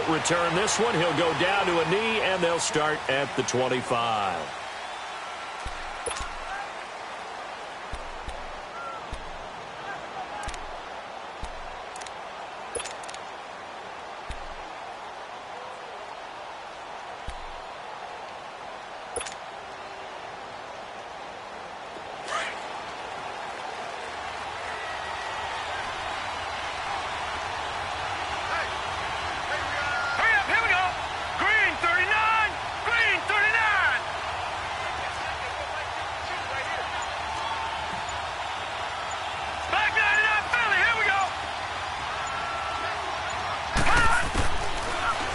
Return this one. He'll go down to a knee, and they'll start at the 25.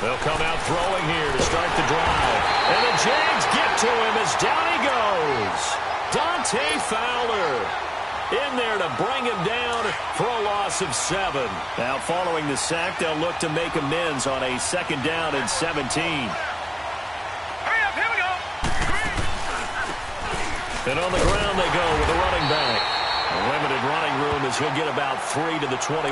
They'll come out throwing here to start the drive. And the Jags get to him as down he goes. Dante Fowler in there to bring him down for a loss of 7. Now following the sack, they'll look to make amends on a 2nd down and 17. Hurry up, here we go. And on the ground they go with a running back. A limited running room as he'll get about 3 to the 21.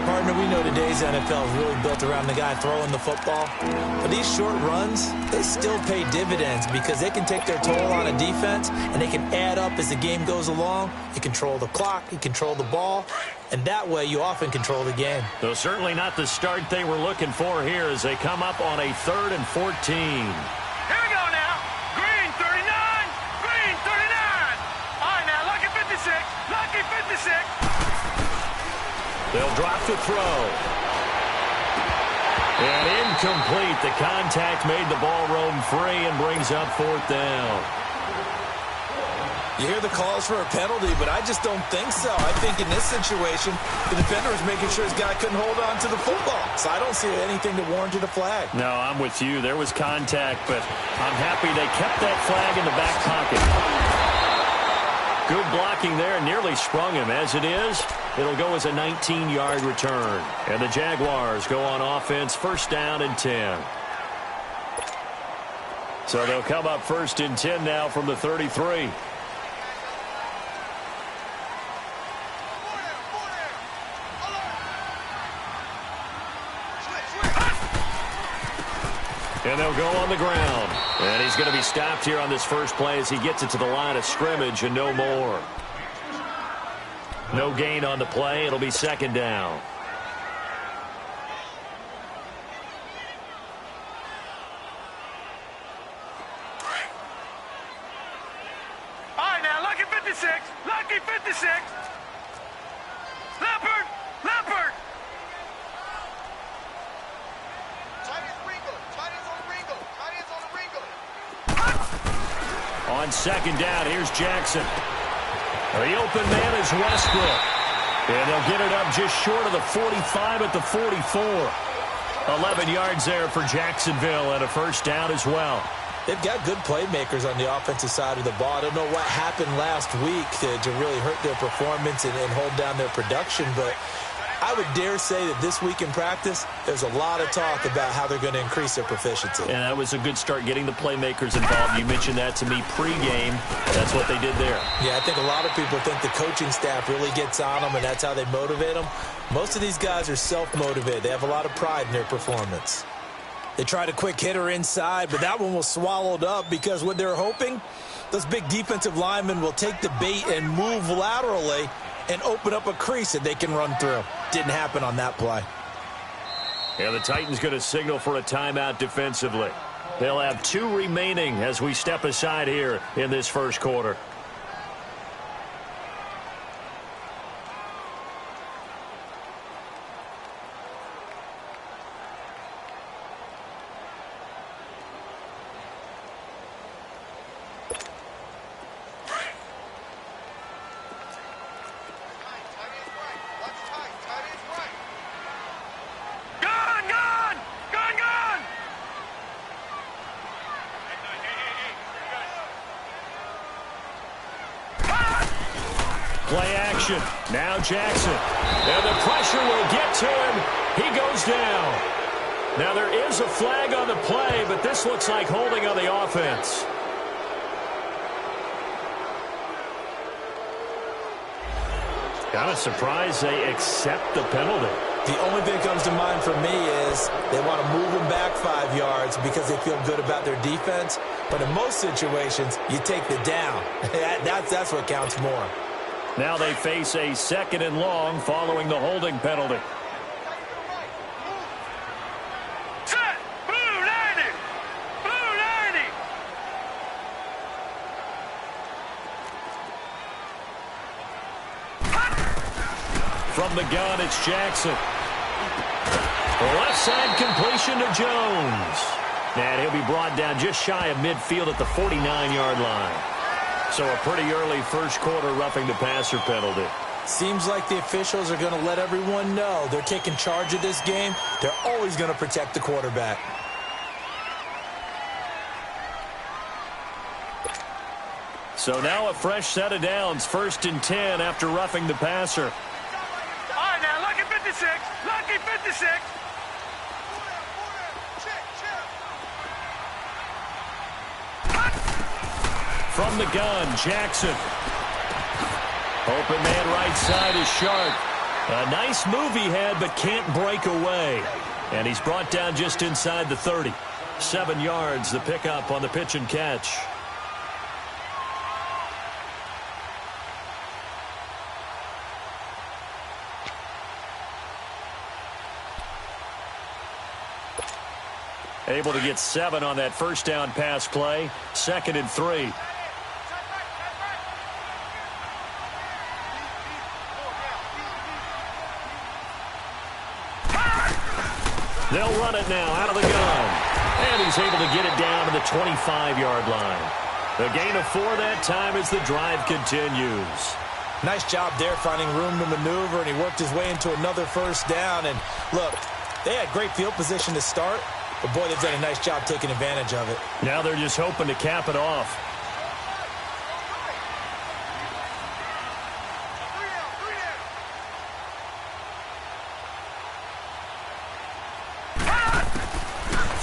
Partner, we know today's NFL is really built around the guy throwing the football. But these short runs, they still pay dividends because they can take their toll on a defense, and they can add up as the game goes along. You control the clock, you control the ball, and that way you often control the game. Though certainly not the start they were looking for here as they come up on a 3rd and 14. Here we go now. Green 39. Green 39. All right, now, lucky 56. Lucky 56. They'll drop to throw. And incomplete. The contact made the ball roam free and brings up 4th down. You hear the calls for a penalty, but I just don't think so. I think in this situation, the defender was making sure his guy couldn't hold on to the football. So I don't see anything that warranted a flag. No, I'm with you. There was contact, but I'm happy they kept that flag in the back pocket. Good blocking there, nearly sprung him. As it is, it'll go as a 19-yard return. And the Jaguars go on offense, 1st down and 10. So they'll come up 1st and 10 now from the 33. And they'll go on the ground. And he's going to be stopped here on this first play as he gets it to the line of scrimmage and no more. No gain on the play. It'll be second down. All right, now, lucky 56. Lucky 56. Leopard. Leopard. On second down, here's Jackson. The open man is Westbrook. And they'll get it up just short of the 45 at the 44. 11 yards there for Jacksonville and a first down as well. They've got good playmakers on the offensive side of the ball. I don't know what happened last week to really hurt their performance and hold down their production, but I would dare say that this week in practice, there's a lot of talk about how they're going to increase their proficiency. And that was a good start getting the playmakers involved. You mentioned that to me pregame. That's what they did there. Yeah, I think a lot of people think the coaching staff really gets on them, and that's how they motivate them. Most of these guys are self-motivated. They have a lot of pride in their performance. They tried a quick hitter inside, but that one was swallowed up because what they're hoping, those big defensive linemen will take the bait and move laterally and open up a crease that they can run through. Didn't happen on that play. Yeah, the Titans going to signal for a timeout defensively. They'll have 2 remaining as we step aside here in this first quarter. Play action. Now Jackson. And the pressure will get to him. He goes down. Now there is a flag on the play, but this looks like holding on the offense. Kind of surprised they accept the penalty. The only thing that comes to mind for me is they want to move them back 5 yards because they feel good about their defense. But in most situations, you take the down. That's what counts more. Now they face a 2nd and long following the holding penalty. Set. Blue 90. Blue 90. From the gun, it's Jackson. Left side completion to Jones. And he'll be brought down just shy of midfield at the 49-yard line. So a pretty early first quarter roughing the passer penalty. Seems like the officials are going to let everyone know they're taking charge of this game. They're always going to protect the quarterback. So now a fresh set of downs, 1st and 10 after roughing the passer. All right, now, lucky 56. Lucky 56. From the gun, Jackson. Open man right side is Sharp. A nice move he had, but can't break away. And he's brought down just inside the 30. 7 yards, the pickup on the pitch and catch. Able to get 7 on that first down pass play. 2nd and 3. They'll run it now out of the gun. And he's able to get it down to the 25-yard line. The gain of 4 that time as the drive continues. Nice job there finding room to maneuver, and he worked his way into another first down. And look, they had great field position to start, but boy, they've done a nice job taking advantage of it. Now they're just hoping to cap it off.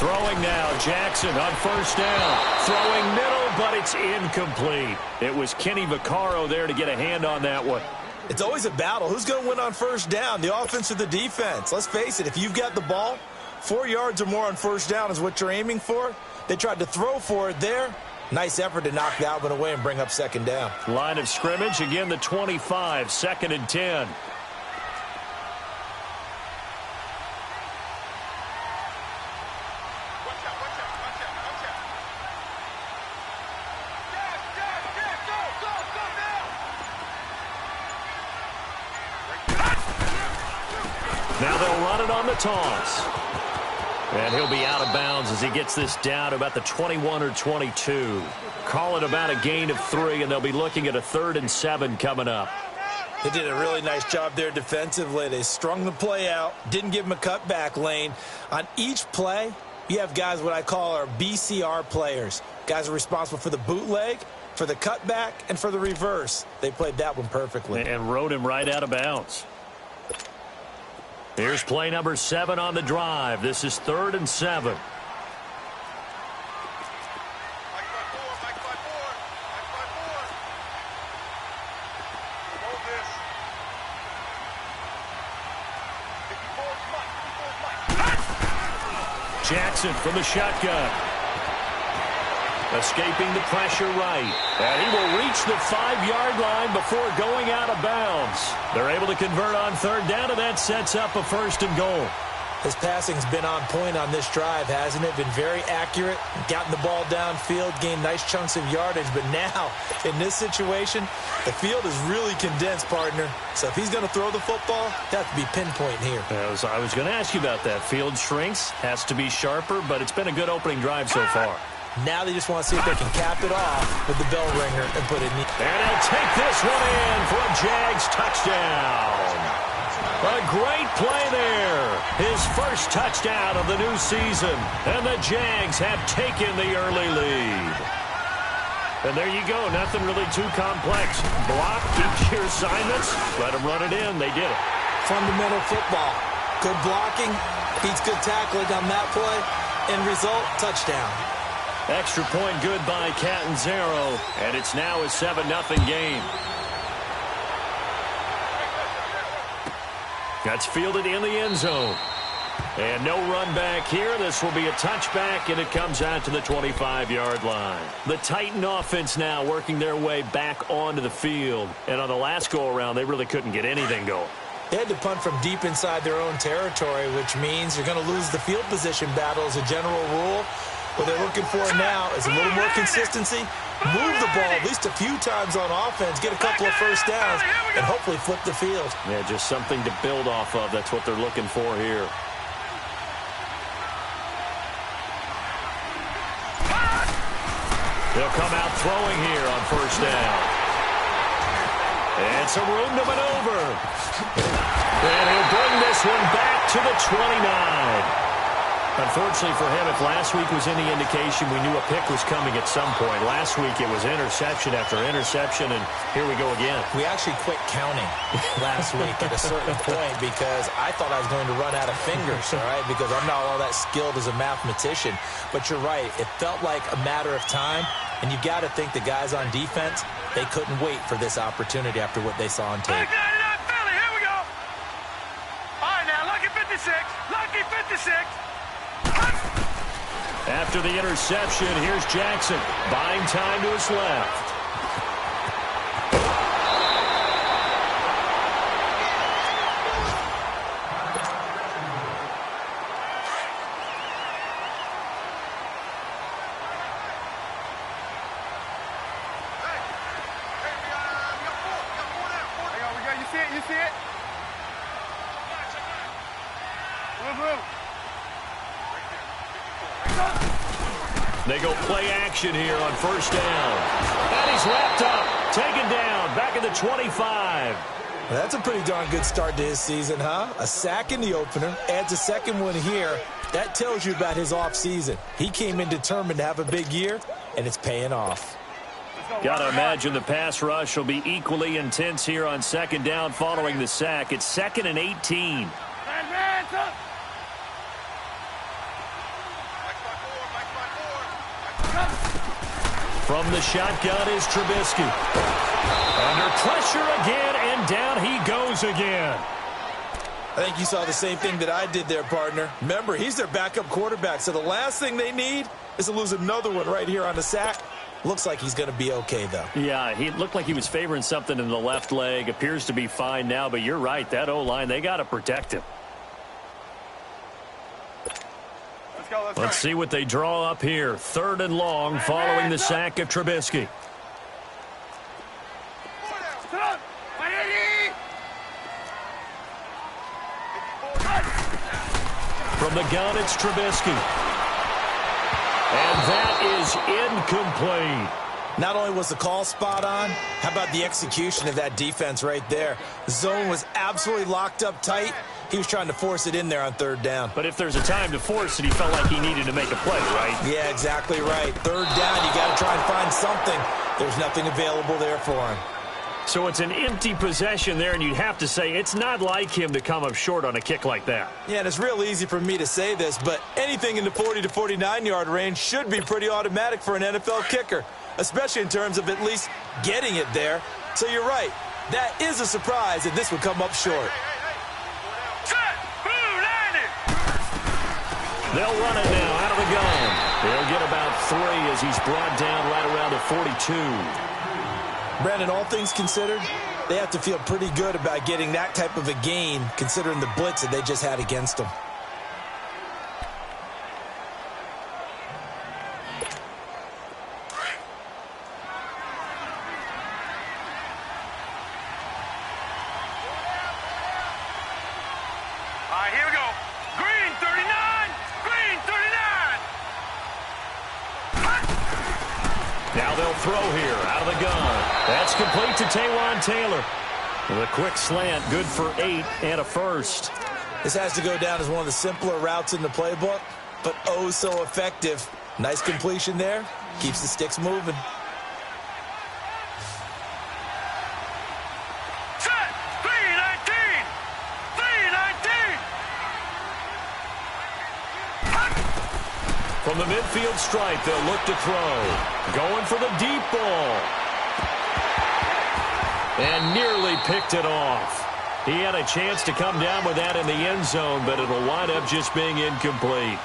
Throwing now, Jackson on first down. Throwing middle, but it's incomplete. It was Kenny Vaccaro there to get a hand on that one. It's always a battle. Who's going to win on first down, the offense or the defense? Let's face it, if you've got the ball, 4 yards or more on first down is what you're aiming for. They tried to throw for it there. Nice effort to knock that one away and bring up second down. Line of scrimmage, again the 25, 2nd and 10. Now they'll run it on the toss. And he'll be out of bounds as he gets this down to about the 21 or 22. Call it about a gain of 3, and they'll be looking at a 3rd and 7 coming up. They did a really nice job there defensively. They strung the play out, didn't give him a cutback lane. On each play, you have guys what I call our BCR players. Guys are responsible for the bootleg, for the cutback, and for the reverse. They played that one perfectly. And rode him right out of bounds. Here's play number 7 on the drive. This is 3rd and 7. Jackson from the shotgun. Escaping the pressure right. And he will reach the 5-yard line before going out of bounds. They're able to convert on 3rd down, and that sets up a 1st and goal. His passing's been on point on this drive, hasn't it? Been very accurate, gotten the ball downfield, gained nice chunks of yardage. But now, in this situation, the field is really condensed, partner. So if he's going to throw the football, that has to be pinpoint here. I was going to ask you about that. Field shrinks, has to be sharper, but it's been a good opening drive so far. Now they just want to see if they can cap it off with the bell ringer and put it in. And he'll take this one in for a Jags touchdown. A great play there. His first touchdown of the new season. And the Jags have taken the early lead. And there you go. Nothing really too complex. Block, keep your assignments. Let them run it in. They did it. Fundamental football. Good blocking. Beats good tackling on that play. End result, touchdown. Extra point good by Catanzaro. And it's now a 7-0 game. That's fielded in the end zone. And no run back here. This will be a touchback, and it comes out to the 25-yard line. The Titan offense now working their way back onto the field. And on the last go-around, they really couldn't get anything going. They had to punt from deep inside their own territory, which means you're going to lose the field position battle as a general rule. What they're looking for now is a little more consistency, move the ball at least a few times on offense, get a couple of first downs, and hopefully flip the field. Yeah, just something to build off of. That's what they're looking for here. They'll come out throwing here on first down. And some room to maneuver. And he'll bring this one back to the 29. Unfortunately for him, if last week was any indication, we knew a pick was coming at some point. Last week it was interception after interception, and here we go again. We actually quit counting last week at a certain point because I thought I was going to run out of fingers, all right, because I'm not all that skilled as a mathematician. But you're right. It felt like a matter of time, and you've got to think the guys on defense, they couldn't wait for this opportunity after what they saw on tape. Philly, here we go. All right, now, lucky 56. Lucky 56. After the interception, here's Jackson. Buying time to his left. You see it? You see it? Move. They go play action here on first down. And he's wrapped up, taken down, back at the 25. Well, that's a pretty darn good start to his season, huh? A sack in the opener, adds a second one here. That tells you about his offseason. He came in determined to have a big year, and it's paying off. Got to imagine the pass rush will be equally intense here on second down following the sack. It's 2nd and 18. From the shotgun is Trubisky. Under pressure again, and down he goes again. I think you saw the same thing that I did there, partner. Remember, he's their backup quarterback, so the last thing they need is to lose another one right here on the sack. Looks like he's going to be okay, though. Yeah, he looked like he was favoring something in the left leg. Appears to be fine now, but you're right. That O-line, they got to protect him. Let's see what they draw up here. 3rd and long following the sack of Trubisky. From the gun, it's Trubisky. And that is incomplete. Not only was the call spot on, how about the execution of that defense right there? The zone was absolutely locked up tight. He was trying to force it in there on 3rd down. But if there's a time to force it, he felt like he needed to make a play, right? Yeah, exactly right. 3rd down, you got to try and find something. There's nothing available there for him. So it's an empty possession there, and you'd have to say it's not like him to come up short on a kick like that. Yeah, and it's real easy for me to say this, but anything in the 40 to 49-yard range should be pretty automatic for an NFL kicker, especially in terms of at least getting it there. So you're right. That is a surprise that this would come up short. They'll run it now out of the gun. They'll get about 3 as he's brought down right around the 42. Brandon, all things considered, they have to feel pretty good about getting that type of a gain considering the blitz that they just had against them. All right, here we go. Green 39. Green 39. Now they'll throw here out of the gun. That's complete to Taywan Taylor. With a quick slant, good for 8 and a first. This has to go down as one of the simpler routes in the playbook, but oh so effective. Nice completion there. Keeps the sticks moving. Set. 319. 319. From the midfield stripe, they'll look to throw. Going for the deep ball. And nearly picked it off. He had a chance to come down with that in the end zone, but it'll wind up just being incomplete.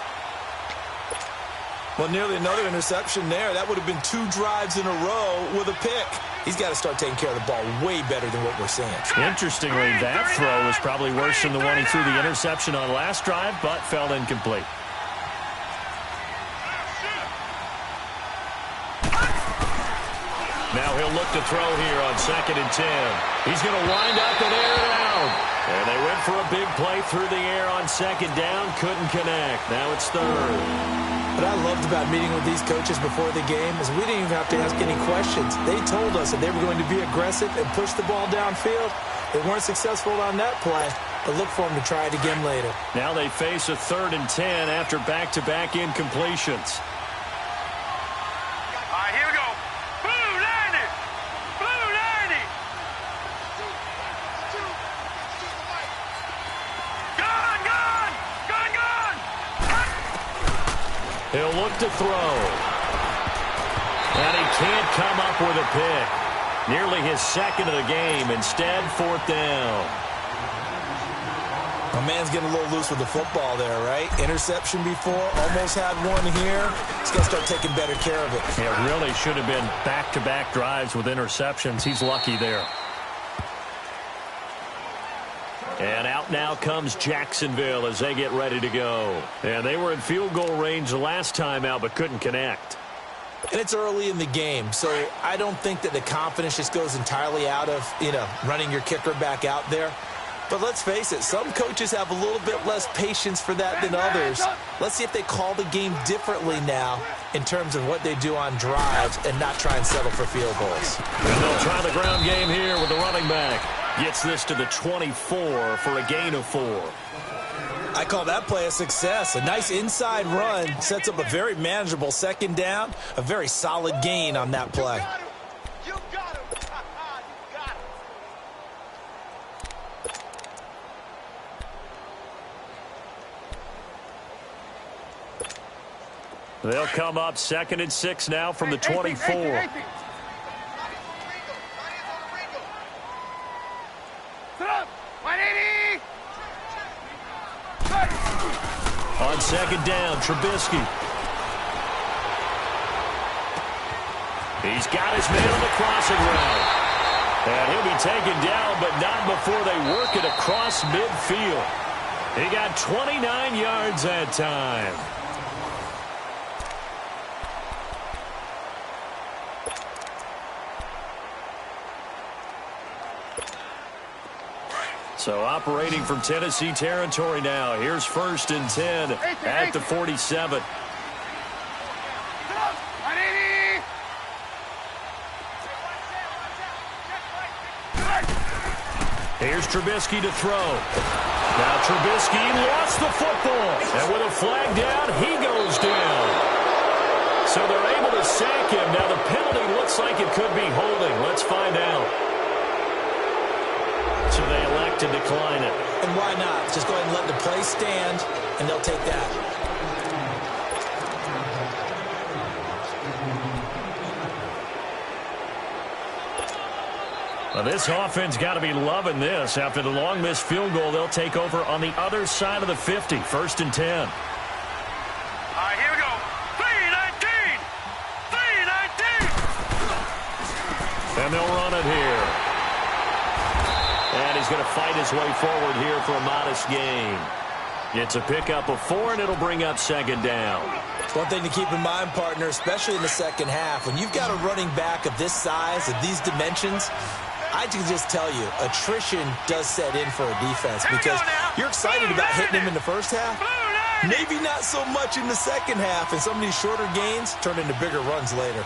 Well, nearly another interception there. That would have been 2 drives in a row with a pick. He's got to start taking care of the ball way better than what we're seeing. Interestingly, that throw was probably worse than the one he threw the interception on last drive, but fell incomplete. Now he'll look to throw here on 2nd and 10. He's going to wind up and air it out. And they went for a big play through the air on 2nd down. Couldn't connect. Now it's 3rd. What I loved about meeting with these coaches before the game is we didn't even have to ask any questions. They told us that they were going to be aggressive and push the ball downfield. They weren't successful on that play, but look for them to try it again later. Now they face a 3rd and 10 after back-to-back incompletions. All right, here we go. Blue 90. Blue 90. Gun, gun. Gun, gun. He'll look to throw. And he can't come up with a pick. Nearly his 2nd of the game. Instead, 4th down. My man's getting a little loose with the football there, right? Interception before, almost had one here. He's got to start taking better care of it. It really should have been back-to-back drives with interceptions. He's lucky there. And out now comes Jacksonville as they get ready to go. And they were in field goal range the last time out but couldn't connect. And it's early in the game, so I don't think that the confidence just goes entirely out of, running your kicker back out there. But let's face it, some coaches have a little bit less patience for that than others. Let's see if they call the game differently now in terms of what they do on drives and not try and settle for field goals. And they'll try the ground game here with the running back. Gets this to the 24 for a gain of 4. I call that play a success. A nice inside run sets up a very manageable 2nd down, a very solid gain on that play. You got him. You got him. They'll come up 2nd and 6 now from the 24. Sit up. 180. On second down, Trubisky. He's got his man on the crossing route. And he'll be taken down, but not before they work it across midfield. He got 29 yards that time. So operating from Tennessee territory now. Here's 1st and 10 at the 47. Here's Trubisky to throw. Now Trubisky lost the football. And with a flag down, he goes down. So they're able to sack him. Now the penalty looks like it could be holding. Let's find out. So they elect to decline it. And why not? Just go ahead and let the play stand, and they'll take that. Well, this offense got to be loving this. After the long missed field goal, they'll take over on the other side of the 50. 1st and 10. All right, here we go. 3-19. 3-19. And they'll run it here. And he's going to fight his way forward here for a modest gain. It's a pickup of 4, and it'll bring up 2nd down. One thing to keep in mind, partner, especially in the second half, when you've got a running back of this size, of these dimensions, I can just tell you, attrition does set in for a defense because you're excited about hitting him in the first half. Maybe not so much in the second half, and some of these shorter gains turn into bigger runs later.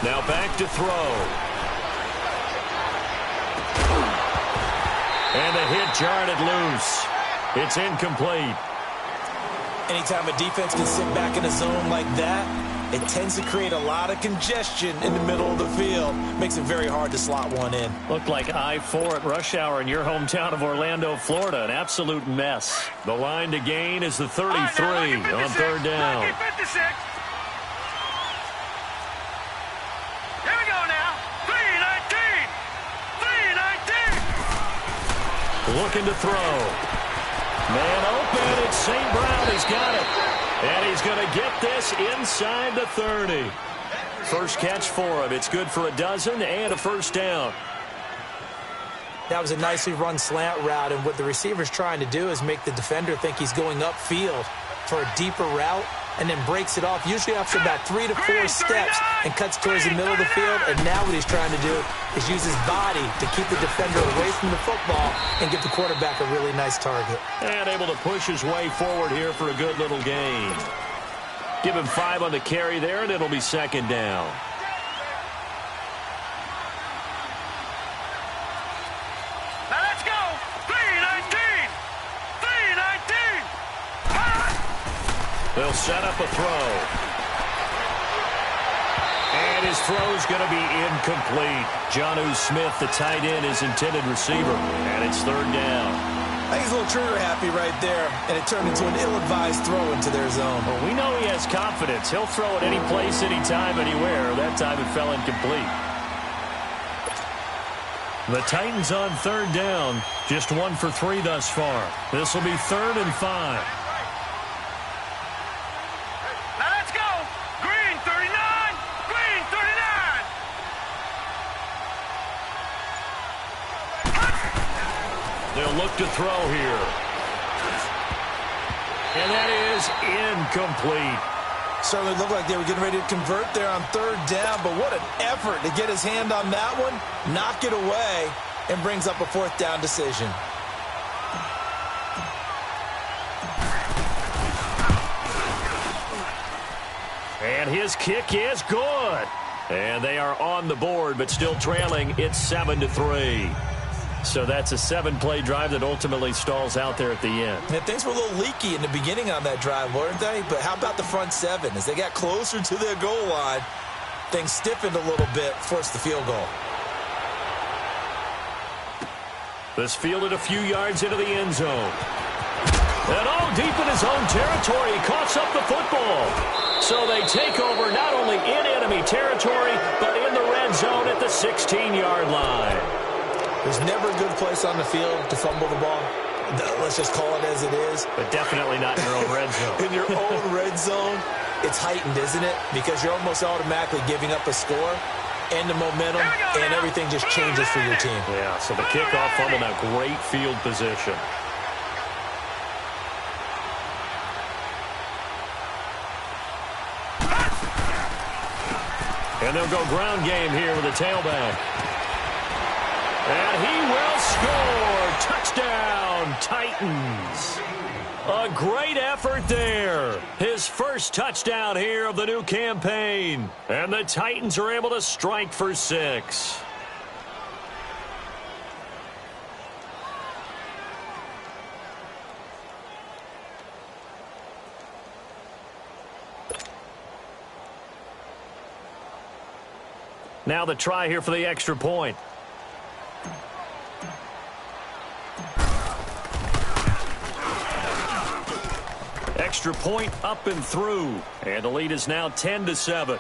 Now back to throw. And the hit jarred it loose. It's incomplete. Anytime a defense can sit back in a zone like that, it tends to create a lot of congestion in the middle of the field. Makes it very hard to slot one in. Looked like I-4 at rush hour in your hometown of Orlando, Florida. An absolute mess. The line to gain is the 33 on 3rd down. Looking to throw. Man open. It's St. Brown. He's got it. And he's going to get this inside the 30. First catch for him. It's good for a dozen and a 1st down. That was a nicely run slant route, and what the receiver's trying to do is make the defender think he's going upfield for a deeper route, and then breaks it off, usually after about 3 to 4 steps, and cuts towards the middle of the field. And now what he's trying to do is use his body to keep the defender away from the football and get the quarterback a really nice target. And able to push his way forward here for a good little gain. Give him 5 on the carry there, and it'll be 2nd down. Now let's go. 3-19. 3-19. They'll set up a throw. And his throw's going to be incomplete. Jonnu Smith, the tight end, is intended receiver. And it's 3rd down. I think he's a little trigger happy right there, and it turned into an ill-advised throw into their zone. Well, we know he has confidence. He'll throw it any place, anytime, anywhere. That time it fell incomplete. The Titans on 3rd down. Just 1 for 3 thus far. This will be 3rd and 5. They'll look to throw here. And that is incomplete. Certainly looked like they were getting ready to convert there on 3rd down, but what an effort to get his hand on that one, knock it away, and brings up a 4th down decision. And his kick is good. And they are on the board, but still trailing. It's 7-3. So that's a 7-play drive that ultimately stalls out there at the end. And things were a little leaky in the beginning on that drive, weren't they? But how about the front 7? As they got closer to their goal line, things stiffened a little bit, forced the field goal. This fielded a few yards into the end zone. And deep in his own territory, he coughs up the football. So they take over not only in enemy territory, but in the red zone at the 16-yard line. There's never a good place on the field to fumble the ball. Let's just call it as it is. But definitely not in your own red zone. In your own red zone, it's heightened, isn't it? Because you're almost automatically giving up a score and the momentum, and everything just changes for your team. Yeah, so the kickoff fumble, now great field position. And they'll go ground game here with a tailback. And he will score. Touchdown, Titans. A great effort there. His first touchdown here of the new campaign. And the Titans are able to strike for 6. Now the try here for the extra point. Extra point up and through. And the lead is now 10-7.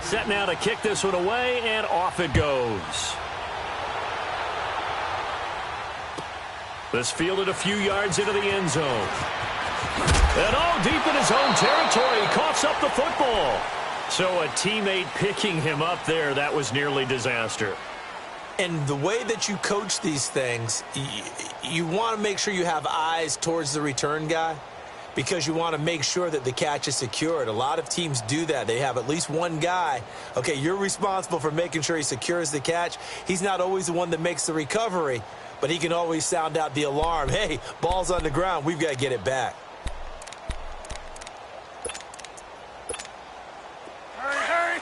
Set now to kick this one away, and off it goes. This fielded a few yards into the end zone. And deep in his own territory, he coughs up the football. So a teammate picking him up there, that was nearly disaster. And the way that you coach these things, you want to make sure you have eyes towards the return guy, because you want to make sure that the catch is secured. A lot of teams do that. They have at least one guy. Okay, you're responsible for making sure he secures the catch. He's not always the one that makes the recovery, but he can always sound out the alarm. Hey, ball's on the ground. We've got to get it back. Hurry.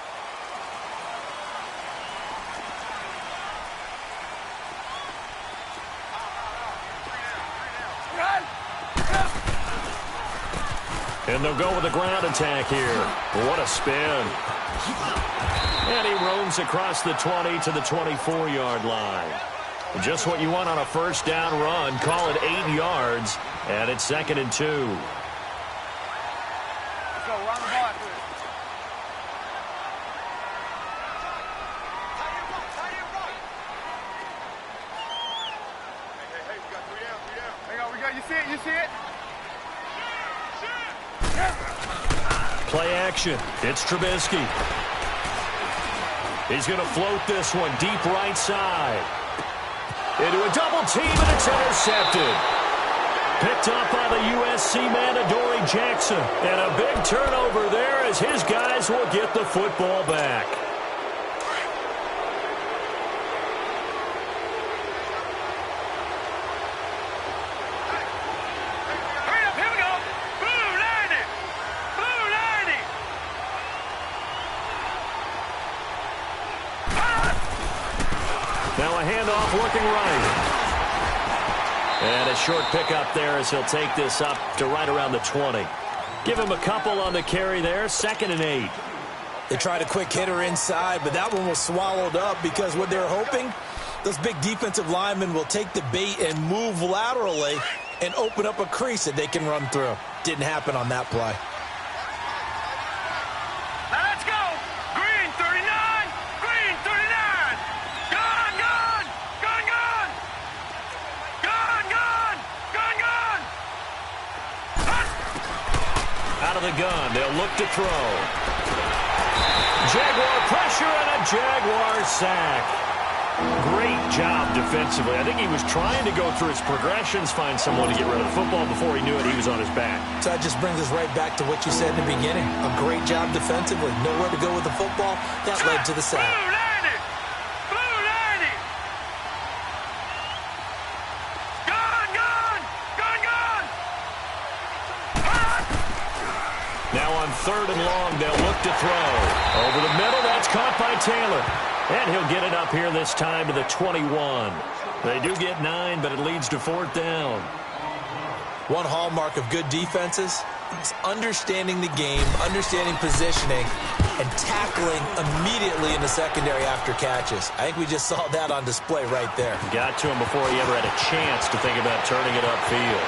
Run. And they'll go with a ground attack here. What a spin. And he roams across the 20 to the 24-yard line. Just what you want on a first down run. Call it 8 yards. And it's 2nd and 2. Let's go. Run the ball after this. Hey, we got 3 down. Hang on, we got, you see it? Play action. It's Trubisky. He's going to float this one deep right side. Into a double team, and it's intercepted. Picked up by the USC man, Adoree Jackson. And a big turnover there as his guys will get the football back. Now a handoff looking right. And a short pickup there as he'll take this up to right around the 20. Give him a couple on the carry there. 2nd and 8. They tried a quick hitter inside, but that one was swallowed up because what they're hoping, those big defensive linemen will take the bait and move laterally and open up a crease that they can run through. Didn't happen on that play. Let's go. Green 39. Green 39. Gone. Out of the gun, they'll look to throw. Jaguar pressure and a Jaguar sack. Great job defensively. I think he was trying to go through his progressions, find someone to get rid of the football. Before he knew it, he was on his back. So that just brings us right back to what you said in the beginning. A great job defensively. Nowhere to go with the football. That led to the sack. Blue 90. Gone. Now on 3rd and long, they'll look to throw. Over the middle, that's caught by Taylor. And he'll get it up here this time to the 21. They do get 9, but it leads to 4th down. One hallmark of good defenses is understanding the game, understanding positioning, and tackling immediately in the secondary after catches. I think we just saw that on display right there. Got to him before he ever had a chance to think about turning it upfield.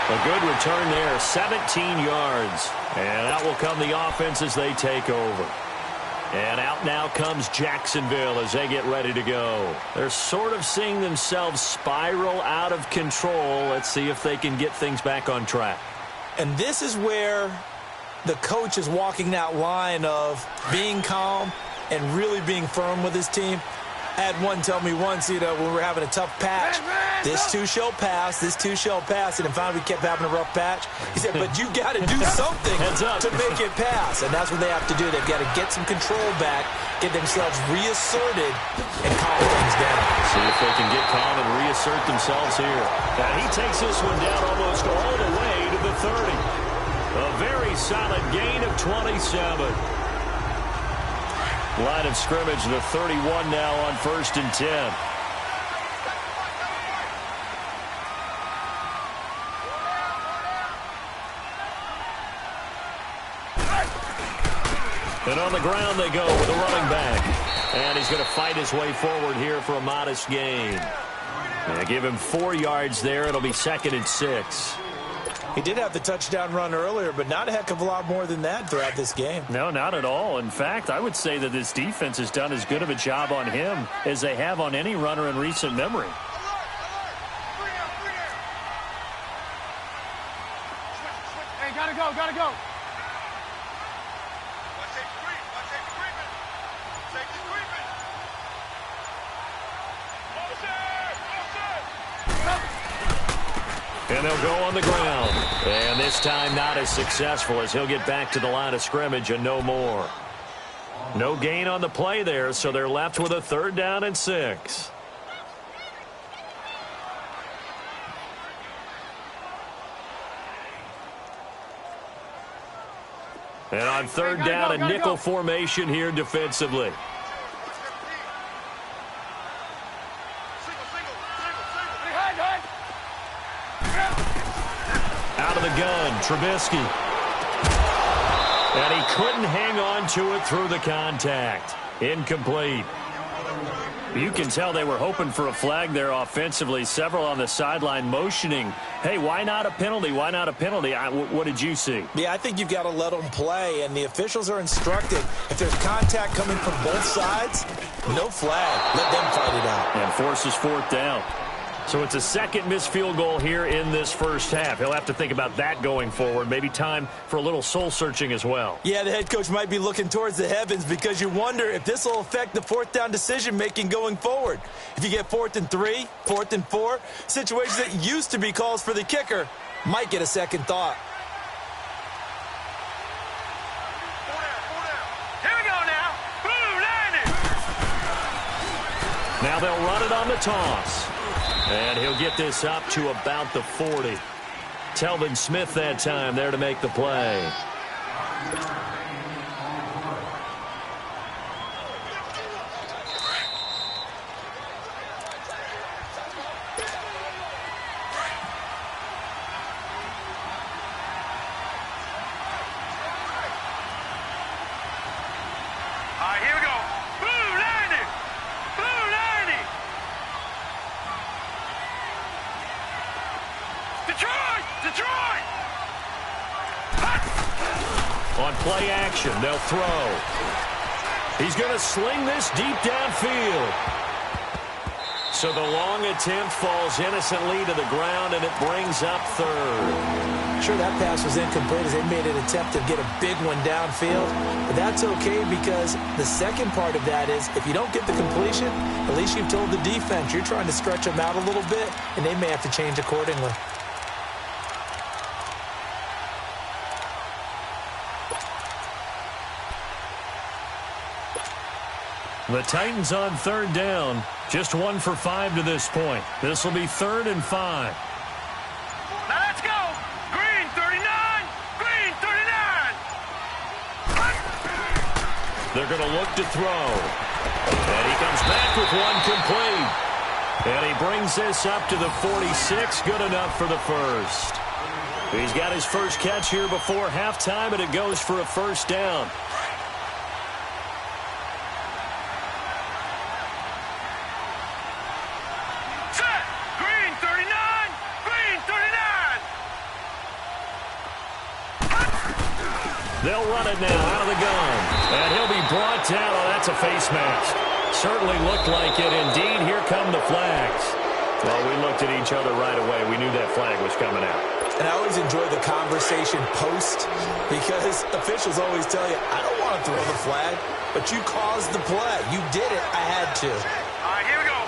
A good return there, 17 yards. And out will come the offense as they take over. And out now comes Jacksonville as they get ready to go. They're sort of seeing themselves spiral out of control. Let's see if they can get things back on track. And this is where the coach is walking that line of being calm and really being firm with his team. I had one tell me once, when we were having a tough patch, this too shall pass, this too shall pass. And then finally we kept having a rough patch. He said, but you got to do something to make it pass. And that's what they have to do. They've got to get some control back, get themselves reasserted, and calm things down. See if they can get calm and reassert themselves here. Now he takes this one down almost all the way to the 30. A very solid gain of 27. Line of scrimmage, the 31 now on 1st and 10. And on the ground they go with a running back. And he's going to fight his way forward here for a modest gain. They give him 4 yards there. It'll be 2nd and 6. He did have the touchdown run earlier, but not a heck of a lot more than that throughout this game. No, not at all. In fact, I would say that this defense has done as good of a job on him as they have on any runner in recent memory. Hey, gotta go, gotta go. And they'll go on the ground. And this time not as successful as he'll get back to the line of scrimmage and no more. No gain on the play there, so they're left with a 3rd down and 6. And on 3rd down, a nickel formation here defensively. Out of the gun, Trubisky. And he couldn't hang on to it through the contact. Incomplete. You can tell they were hoping for a flag there offensively. Several on the sideline motioning, hey, why not a penalty? Why not a penalty? What did you see? Yeah, I think you've got to let them play, and the officials are instructed. If there's contact coming from both sides, no flag. Let them fight it out. And forces 4th down. So it's a 2nd missed field goal here in this first half. He'll have to think about that going forward. Maybe time for a little soul-searching as well. Yeah, the head coach might be looking towards the heavens because you wonder if this will affect the 4th down decision-making going forward. If you get 4th and 3, 4th and 4, situations that used to be calls for the kicker might get a second thought. Here we go now. Blue, 90. Now they'll run it on the toss. And he'll get this up to about the 40. Telvin Smith that time there to make the play. All right, here we go. Blue, 90. Blue, 90. Detroit! Detroit! On play action, they'll throw. He's going to sling this deep downfield. So the long attempt falls innocently to the ground, and it brings up 3rd. Sure, that pass was incomplete as they made an attempt to get a big one downfield. But that's okay because the second part of that is if you don't get the completion, at least you've told the defense you're trying to stretch them out a little bit, and they may have to change accordingly. The Titans on 3rd down. Just 1 for 5 to this point. This will be 3rd and 5. Now let's go. Green, 39. Green, 39. They're going to look to throw. And he comes back with one complete. And he brings this up to the 46. Good enough for the first. He's got his first catch here before halftime, and it goes for a first down. Set. Green 39. Green 39. They'll run it now out of the gun. And he'll be brought down. Oh, that's a face mask. Certainly looked like it. Indeed, here come the flags. Well, we looked at each other right away. We knew that flag was coming out. And I always enjoy the conversation post because officials always tell you, I don't want to throw the flag, but you caused the play. You did it. I had to. All right, here we go.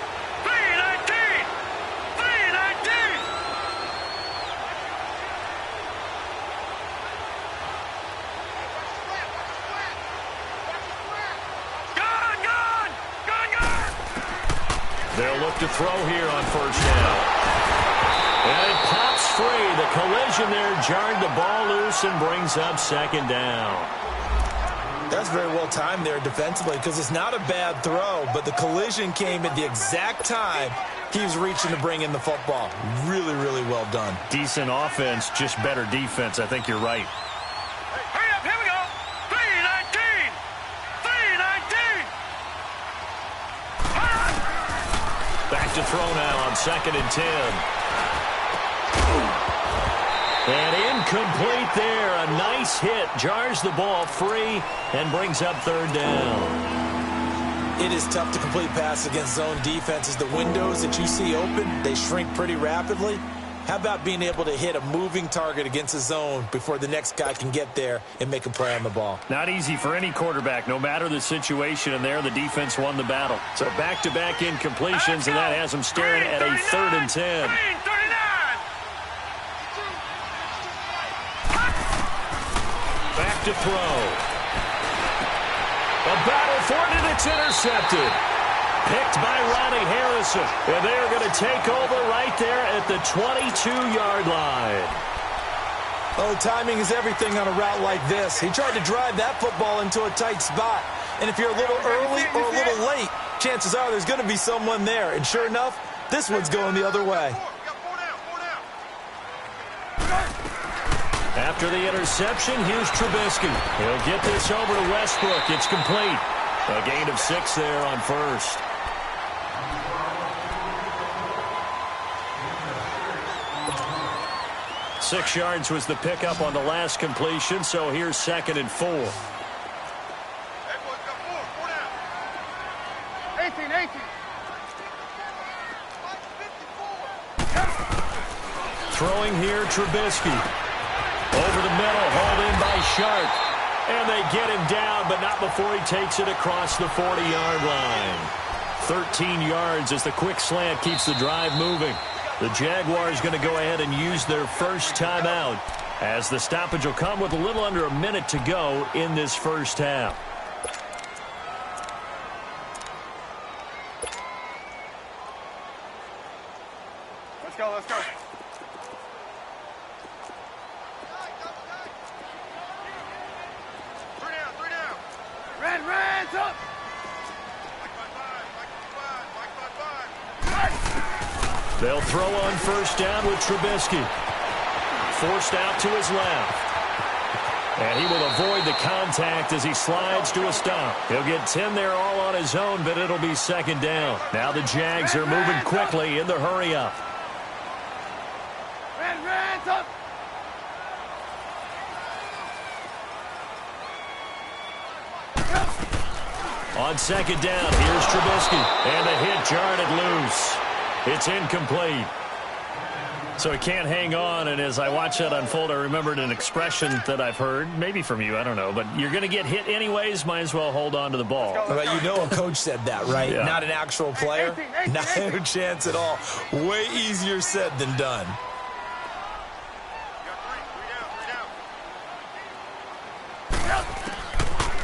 319. 319. Gun, gun. Gun, gun. They'll look to throw here on first down. And it pops free. The collision there jarred the ball loose and brings up second down. That's very well timed there defensively because it's not a bad throw, but the collision came at the exact time he was reaching to bring in the football. Really, really well done. Decent offense, just better defense. I think you're right. Hurry up, here we go. 319. 319. Back to throw now on 2nd and 10. And incomplete there. A nice hit. Jars the ball free and brings up 3rd down. It is tough to complete pass against zone defenses. The windows that you see open, they shrink pretty rapidly. How about being able to hit a moving target against a zone before the next guy can get there and make a play on the ball? Not easy for any quarterback, no matter the situation, and there the defense won the battle. So back-to-back incompletions, and that has them staring at a 3rd and 10. Green 39. Back to throw. A battle for it, and it's intercepted. Picked by Ronnie Harrison. And they are going to take over right there at the 22-yard line. Oh, timing is everything on a route like this. He tried to drive that football into a tight spot. And if you're a little early or a little late, chances are there's going to be someone there. And sure enough, this one's going the other way. After the interception, here's Trubisky. He'll get this over to Westbrook. It's complete. A gain of 6 there on first. Six yards was the pickup on the last completion, so here's 2nd and 4. 18, 18. Throwing here, Trubisky. Over the middle, hauled in by Sharp. And they get him down, but not before he takes it across the 40-yard line. 13 yards as the quick slant keeps the drive moving. The Jaguars going to go ahead and use their first timeout as the stoppage will come with a little under a minute to go in this first half. Let's go, let's go. Three down. Red's up. They'll throw on first down with Trubisky. Forced out to his left. And he will avoid the contact as he slides to a stop. He'll get 10 there all on his own, but it'll be 2nd down. Now the Jags are moving quickly in the hurry-up. Red's up. On 2nd down, here's Trubisky. And the hit jarred it loose. It's incomplete. So he can't hang on, and as I watch that unfold, I remembered an expression that I've heard, maybe from you, I don't know, but you're going to get hit anyways, might as well hold on to the ball. But you know a coach said that, right? Yeah. Not an actual player. Not a chance at all. Way easier said than done.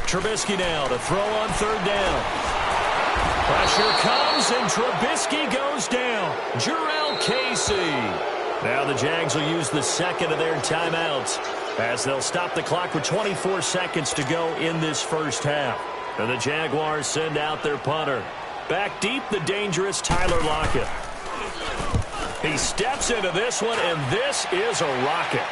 Trubisky now to throw on 3rd down. Pressure comes, and Trubisky goes down. Jarrell Casey. Now the Jags will use the 2nd of their timeouts as they'll stop the clock with 24 seconds to go in this first half. And the Jaguars send out their punter. Back deep, the dangerous Tyler Lockett. He steps into this one, and this is a rocket.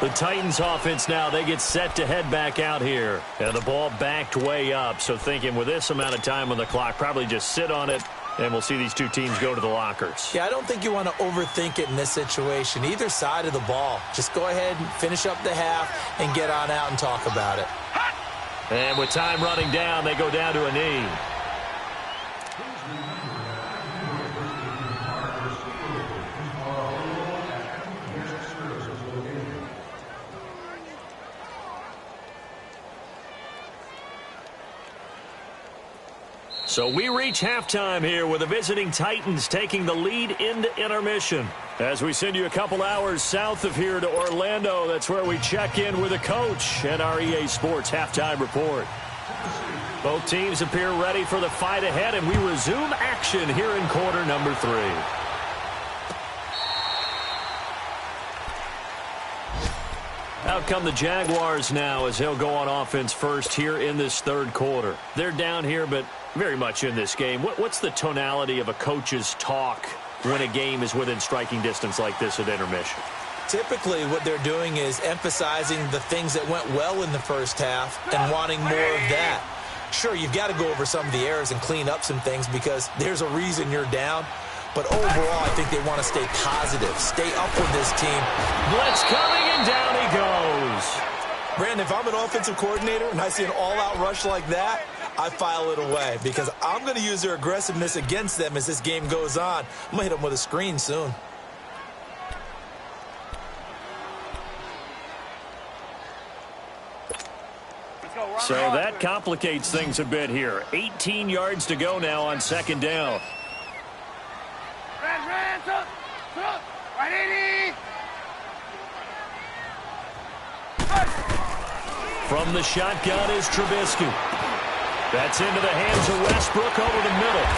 The Titans offense now, they get set to head back out here. And the ball backed way up, so thinking with this amount of time on the clock, probably just sit on it, and we'll see these two teams go to the lockers. Yeah, I don't think you want to overthink it in this situation. Either side of the ball. Just go ahead and finish up the half and get on out and talk about it. And with time running down, they go down to a knee. So we reach halftime here with the visiting Titans taking the lead into intermission. As we send you a couple hours south of here to Orlando, that's where we check in with the coach and our EA Sports halftime report. Both teams appear ready for the fight ahead, and we resume action here in quarter number 3. Out come the Jaguars now as they'll go on offense first here in this third quarter. They're down here, but very much in this game. What's the tonality of a coach's talk when a game is within striking distance like this at intermission? Typically, what they're doing is emphasizing the things that went well in the first half and wanting more of that. Sure, you've got to go over some of the errors and clean up some things because there's a reason you're down. But overall, I think they want to stay positive, stay up with this team. Blitz coming, and down he goes. Brandon, if I'm an offensive coordinator and I see an all-out rush like that, I file it away because I'm going to use their aggressiveness against them as this game goes on. I'm going to hit them with a screen soon. So that complicates things a bit here. 18 yards to go now on second down. From the shotgun is Trubisky. That's into the hands of Westbrook over the middle.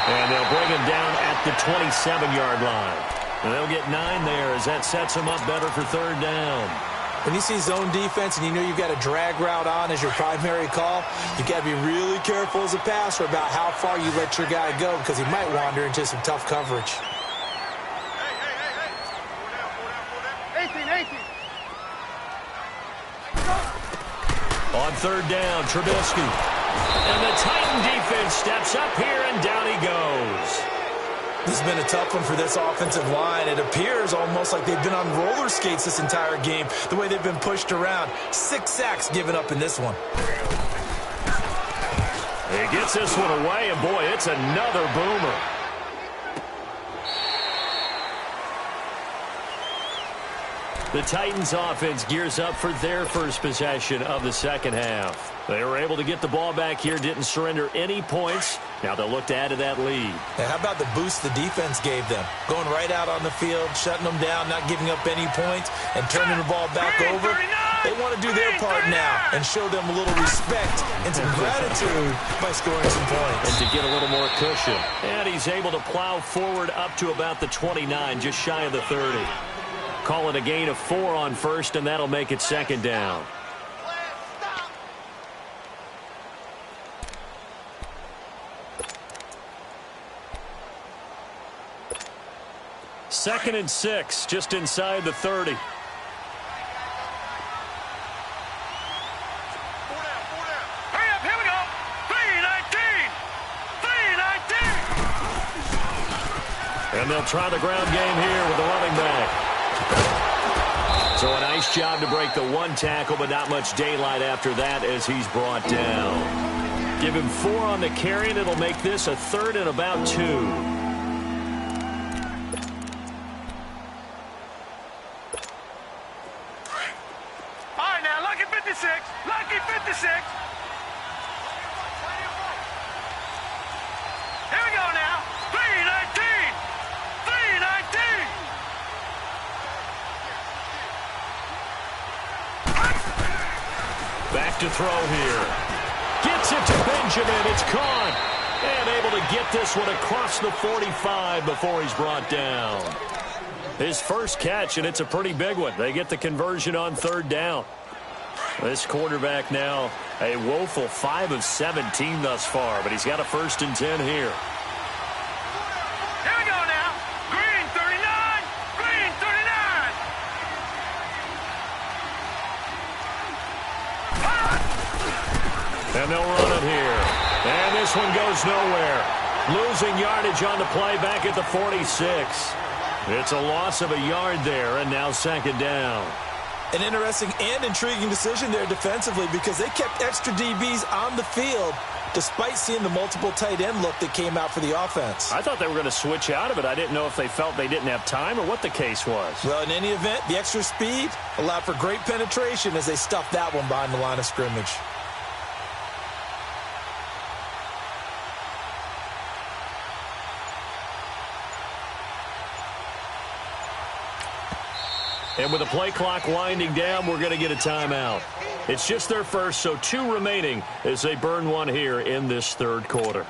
And they'll bring him down at the 27-yard line. And they'll get 9 there as that sets them up better for third down. When you see zone defense and you know you've got a drag route on as your primary call, you've got to be really careful as a passer about how far you let your guy go because he might wander into some tough coverage. 18. On third down, Trubisky. And the Titan defense steps up here, and down he goes. This has been a tough one for this offensive line. It appears almost like they've been on roller skates this entire game, the way they've been pushed around. 6 sacks given up in this one. He gets this one away, and boy, it's another boomer. The Titans offense gears up for their first possession of the second half. They were able to get the ball back here, didn't surrender any points. Now they'll look to add to that lead. And how about the boost the defense gave them? Going right out on the field, shutting them down, not giving up any points, and turning the ball back over. They want to do their part now and show them a little respect and some gratitude by scoring some points. And to get a little more cushion. And he's able to plow forward up to about the 29, just shy of the 30. Call it a gain of 4 on first, and that'll make it second down. Second and 6, just inside the 30. Hurry up, here we go. 3-19. And they'll try the ground game here with the running back. So a nice job to break the 1 tackle, but not much daylight after that as he's brought down. Give him 4 on the carry, and it'll make this a 3rd and about 2. All right, now, lucky 56. Lucky 56. Here we go now. 3-19. 3-19. Back to throw here. Gets it to Benjamin. It's caught. And able to get this one across the 45 before he's brought down. His first catch, and it's a pretty big one. They get the conversion on third down. This quarterback now A woeful 5 of 17 thus far, but he's got a 1st and 10 here. Here we go now. Green 39. Green 39. And they'll run it here. And this one goes nowhere. Losing yardage on the play back at the 46. It's a loss of a yard there, and now 2nd down. An interesting and intriguing decision there defensively because they kept extra DBs on the field despite seeing the multiple tight end look that came out for the offense. I thought they were going to switch out of it. I didn't know if they felt they didn't have time or what the case was. Well, in any event, the extra speed allowed for great penetration as they stuffed that one behind the line of scrimmage. And with the play clock winding down, we're going to get a timeout. It's just their first, so 2 remaining as they burn one here in this 3rd quarter.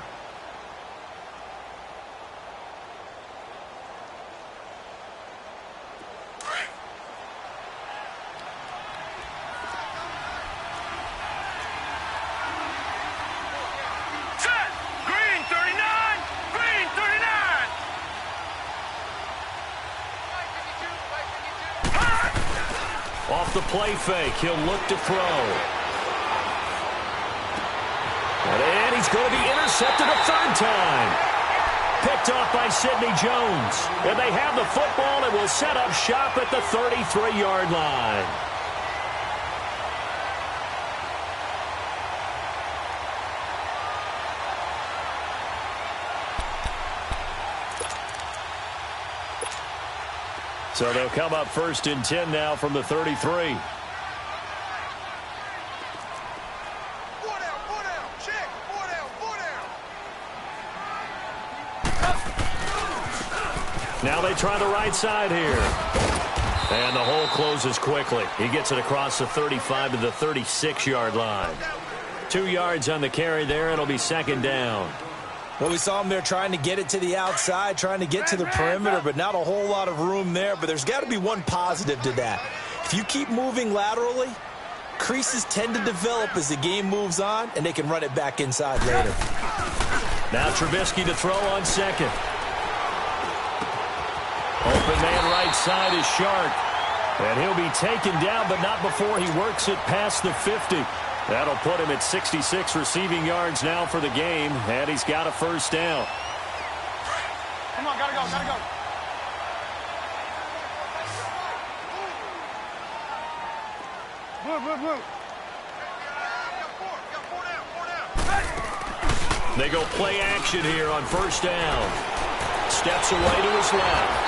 Set. Green 39. Green 39. Off the play fake, he'll look to throw. And he's going to be intercepted a 3rd time. Picked off by Sidney Jones. And they have the football and will set up shop at the 33-yard line. So they'll come up 1st and 10 now from the 33. 4 down, 4 down. Check. 4 down, 4 down. Now they try the right side here. And the hole closes quickly. He gets it across the 35 to the 36-yard line. 2 yards on the carry there. It'll be 2nd down. Well, we saw him there trying to get it to the outside, trying to get to the perimeter, but not a whole lot of room there. But there's got to be one positive to that. If you keep moving laterally, creases tend to develop as the game moves on, and they can run it back inside later. Now Trubisky to throw on 2nd. Open man right side is Shark. And he'll be taken down, but not before he works it past the 50. That'll put him at 66 receiving yards now for the game, and he's got a 1st down. Come on, gotta go, gotta go. Move, move, move. They go play action here on 1st down. Steps away to his left.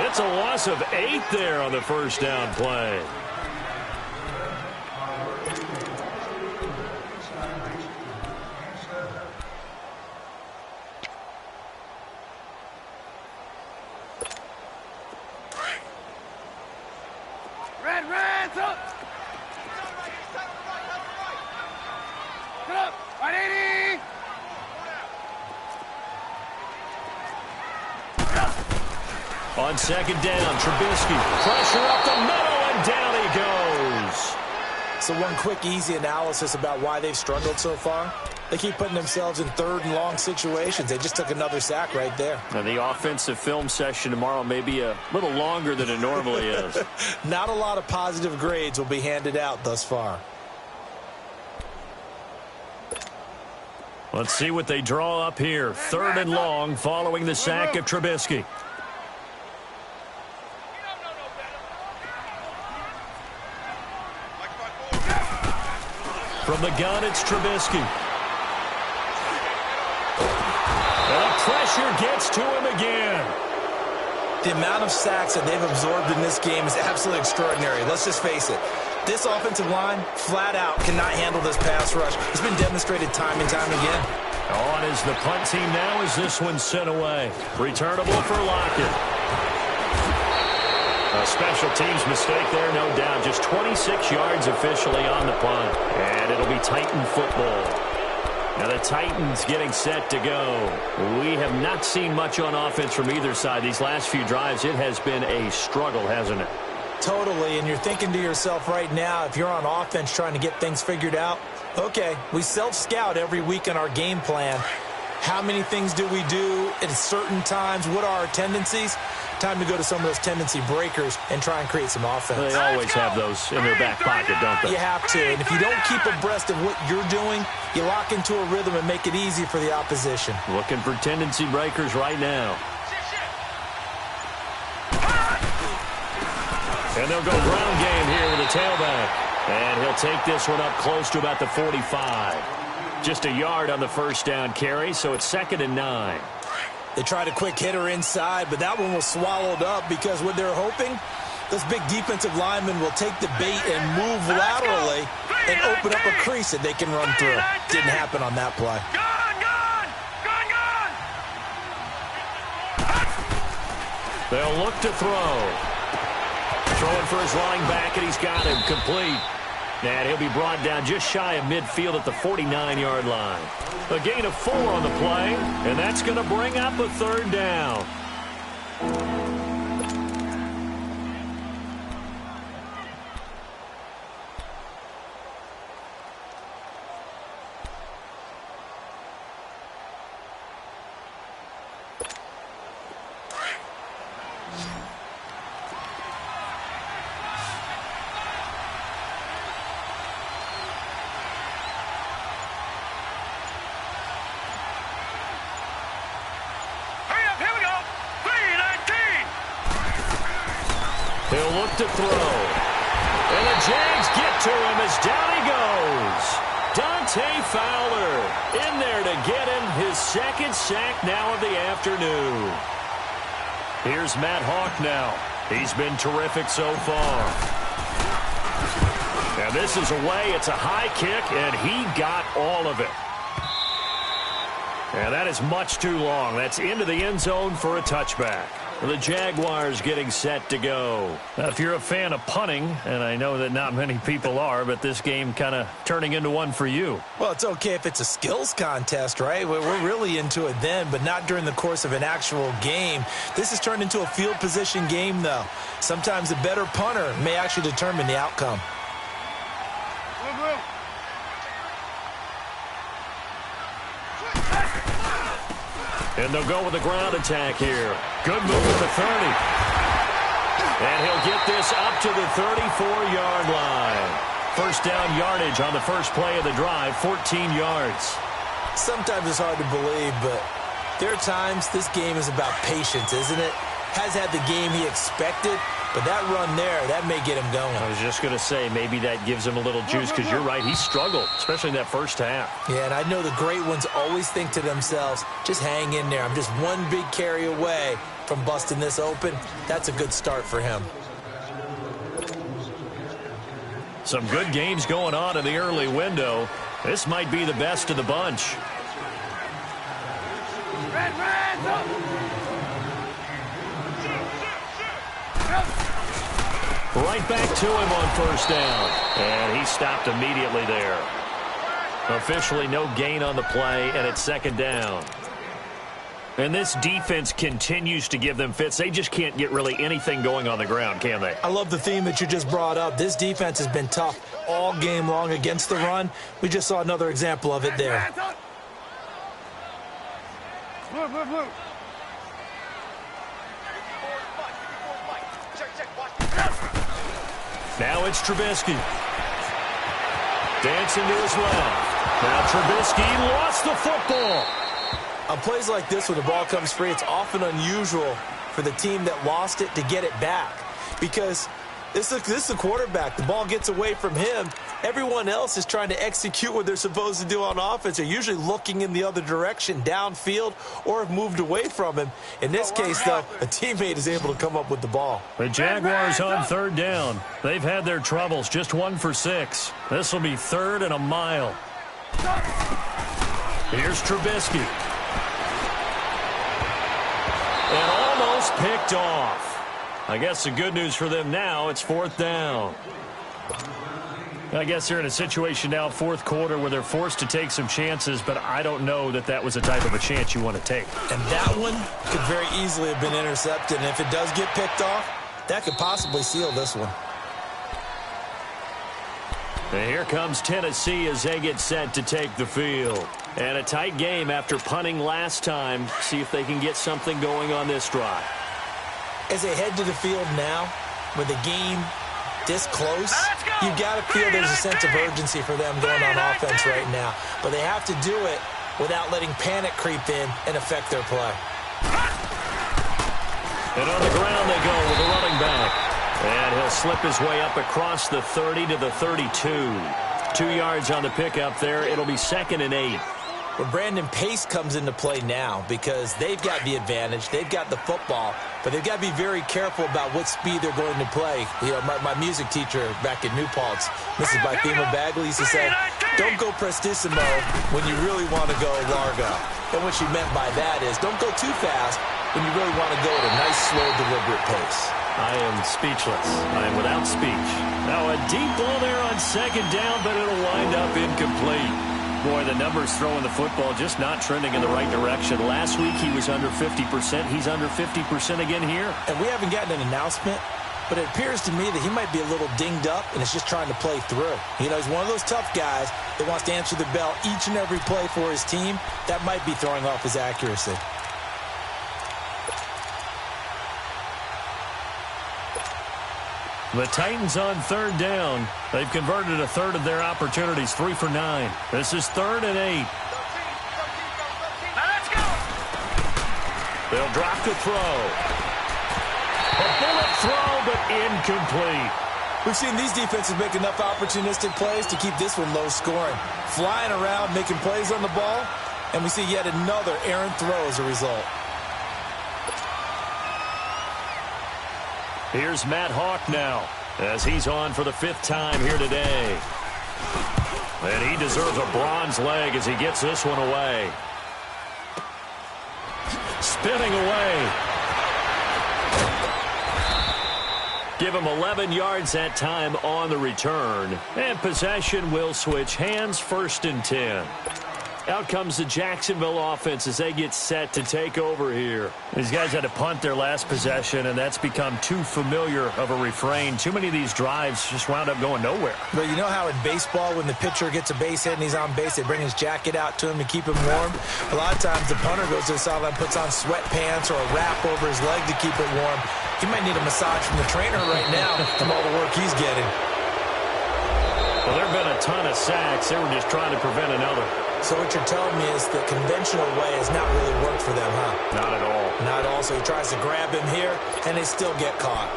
It's a loss of 8 there on the 1st down play. Red, up! Get up! 180! On 2nd down, Trubisky. Pressure up the middle, and down he goes. So one quick, easy analysis about why they've struggled so far. They keep putting themselves in 3rd and long situations. They just took another sack right there. And the offensive film session tomorrow may be a little longer than it normally is. Not a lot of positive grades will be handed out thus far. Let's see what they draw up here. 3rd and long following the sack of Trubisky. From the gun, it's Trubisky. And the pressure gets to him again. The amount of sacks that they've absorbed in this game is absolutely extraordinary. Let's just face it. This offensive line, flat out, cannot handle this pass rush. It's been demonstrated time and time again. On is the punt team now as this one's sent away. Returnable for Lockett. A special teams mistake there, no doubt. Just 26 yards officially on the punt. And it'll be Titan football. Now the Titans getting set to go. We have not seen much on offense from either side. These last few drives, it has been a struggle, hasn't it? Totally, and you're thinking to yourself right now, if you're on offense trying to get things figured out, okay, we self-scout every week in our game plan. How many things do we do at certain times? What are our tendencies? Time to go to some of those tendency breakers and try and create some offense. They always have those in their back pocket, don't they? You have to, and if you don't keep abreast of what you're doing, you lock into a rhythm and make it easy for the opposition. Looking for tendency breakers right now. And they'll go ground game here with a tailback. And he'll take this one up close to about the 45. Just a yard on the first down carry, so it's 2nd and 9. They tried a quick hitter inside, but that one was swallowed up because what they're hoping, this big defensive lineman will take the bait and move laterally and open up a crease that they can run through. Didn't happen on that play. They'll look to throw. Throwing for his running back, and he's got him complete. And he'll be brought down just shy of midfield at the 49-yard line. A gain of 4 on the play, and that's going to bring up a 3rd down. He'll look to throw. And the Jags get to him as down he goes. Dante Fowler in there to get him his 2nd sack now of the afternoon. Here's Matt Hawk now. He's been terrific so far. And this is away. It's a high kick, and he got all of it. And that is much too long. That's into the end zone for a touchback. The Jaguars getting set to go. Now, if you're a fan of punting, and I know that not many people are, but this game kind of turning into one for you. Well, it's okay if it's a skills contest, right? We're really into it then, but not during the course of an actual game. This has turned into a field position game, though. Sometimes the better punter may actually determine the outcome. And they'll go with the ground attack here. Good move at the 30. And he'll get this up to the 34-yard line. First down yardage on the first play of the drive, 14 yards. Sometimes it's hard to believe, but there are times this game is about patience, isn't it? Has had the game he expected, but that run there, that may get him going. I was just going to say, maybe that gives him a little juice, because you're right, he struggled, especially in that first half. Yeah, and I know the great ones always think to themselves, just hang in there. I'm just one big carry away from busting this open. That's a good start for him. Some good games going on in the early window. This might be the best of the bunch. Right back to him on first down. And he stopped immediately there. Officially no gain on the play, and it's 2nd down. And this defense continues to give them fits. They just can't get really anything going on the ground, can they? I love the theme that you just brought up. This defense has been tough all game long against the run. We just saw another example of it there. Now it's Trubisky. Dancing to his left. Now Trubisky lost the football. On plays like this, when the ball comes free, it's often unusual for the team that lost it to get it back. Because this is the quarterback. The ball gets away from him. Everyone else is trying to execute what they're supposed to do on offense. They're usually looking in the other direction, downfield, or have moved away from him. In this case, though, a teammate is able to come up with the ball. The Jaguars on 3rd down. They've had their troubles, just 1 for 6. This will be 3rd and a mile. Here's Trubisky. And almost picked off. I guess the good news for them now, it's 4th down. I guess they're in a situation now, 4th quarter, where they're forced to take some chances, but I don't know that that was the type of a chance you want to take. And that one could very easily have been intercepted. And if it does get picked off, That could possibly seal this one. And here comes Tennessee as they get set to take the field. And a tight game after punting last time. See if they can get something going on this drive. As they head to the field now, with the game this close, you got to feel there's a sense of urgency for them going on offense right now. But they have to do it without letting panic creep in and affect their play. And on the ground they go with the running back. And he'll slip his way up across the 30 to the 32. 2 yards on the pickup there. It'll be 2nd and 8. Well, Brandon, pace comes into play now because they've got the advantage. They've got the football, but they've got to be very careful about what speed they're going to play. You know, my music teacher back in New Paltz, Mrs. Bythema Bagley, used to say, don't go prestissimo when you really want to go largo. And what she meant by that is don't go too fast when you really want to go at a nice, slow, deliberate pace. I am speechless. I am without speech. Now a deep ball there on 2nd down, but it'll wind up incomplete. Boy, the numbers throwing the football just not trending in the right direction. Last week he was under 50%. He's under 50% again here. And we haven't gotten an announcement, but it appears to me that he might be a little dinged up and is just trying to play through. You know, he's one of those tough guys that wants to answer the bell each and every play for his team. That might be throwing off his accuracy. The Titans on 3rd down. They've converted a third of their opportunities, 3 for 9. This is 3rd and 8. Now let's go. They'll drop the throw. A bullet throw, but incomplete. We've seen these defenses make enough opportunistic plays to keep this one low scoring. Flying around, making plays on the ball, and we see yet another errant throw as a result. Here's Matt Hawk now as he's on for the 5th time here today. And he deserves a bronze leg as he gets this one away. Spinning away. Give him 11 yards that time on the return. And possession will switch hands, 1st and 10. Out comes the Jacksonville offense as they get set to take over here. These guys had to punt their last possession, and that's become too familiar of a refrain. Too many of these drives just wound up going nowhere. But you know how in baseball, when the pitcher gets a base hit and he's on base, they bring his jacket out to him to keep him warm? A lot of times the punter goes to the sideline, puts on sweatpants or a wrap over his leg to keep it warm. He might need a massage from the trainer right now from all the work he's getting. Well, there have been a ton of sacks. They were just trying to prevent another. So what you're telling me is the conventional way has not really worked for them, huh? Not at all. Not at all. So he tries to grab him here, and they still get caught.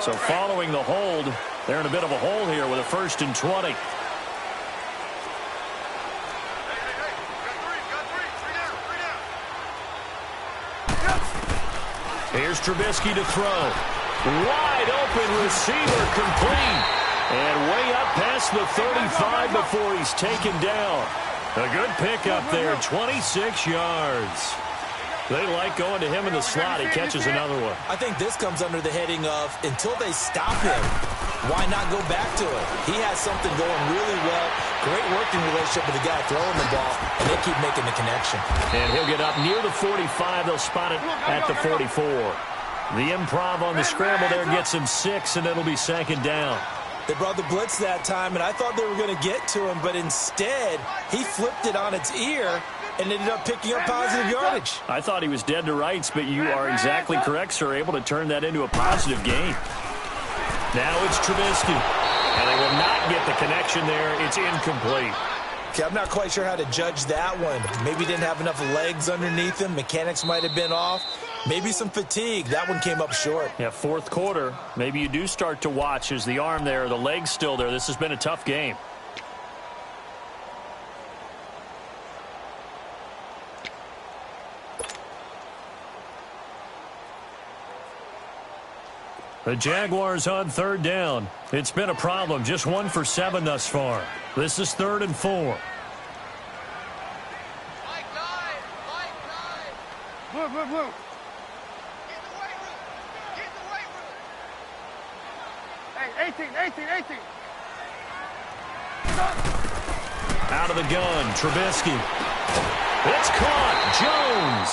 So following the hold, they're in a bit of a hole here with a 1st and 20. Here's Trubisky to throw. Wide open receiver complete. And way up past the 35 before he's taken down. A good pickup there, 26 yards. They like going to him in the slot. He catches another one. I think this comes under the heading of until they stop him, why not go back to it? He has something going really well. Great working relationship with the guy throwing the ball, and they keep making the connection. And he'll get up near the 45. They'll spot it at the 44. The improv on the scramble there gets him 6, and it'll be 2nd down. They brought the blitz that time, and I thought they were going to get to him, but instead, he flipped it on its ear and ended up picking up positive yardage. I thought he was dead to rights, but you are exactly correct, sir, able to turn that into a positive gain. Now it's Trubisky, and they will not get the connection there. It's incomplete. Okay, I'm not quite sure how to judge that one. Maybe he didn't have enough legs underneath him. Mechanics might have been off. Maybe some fatigue. That one came up short. Yeah, 4th quarter. Maybe you do start to watch as the arm there, the leg's still there. This has been a tough game. The Jaguars on 3rd down. It's been a problem. Just 1 for 7 thus far. This is 3rd and 4. Blue, blue, blue. Hey, 18. Out of the gun, Trubisky. It's caught. Jones.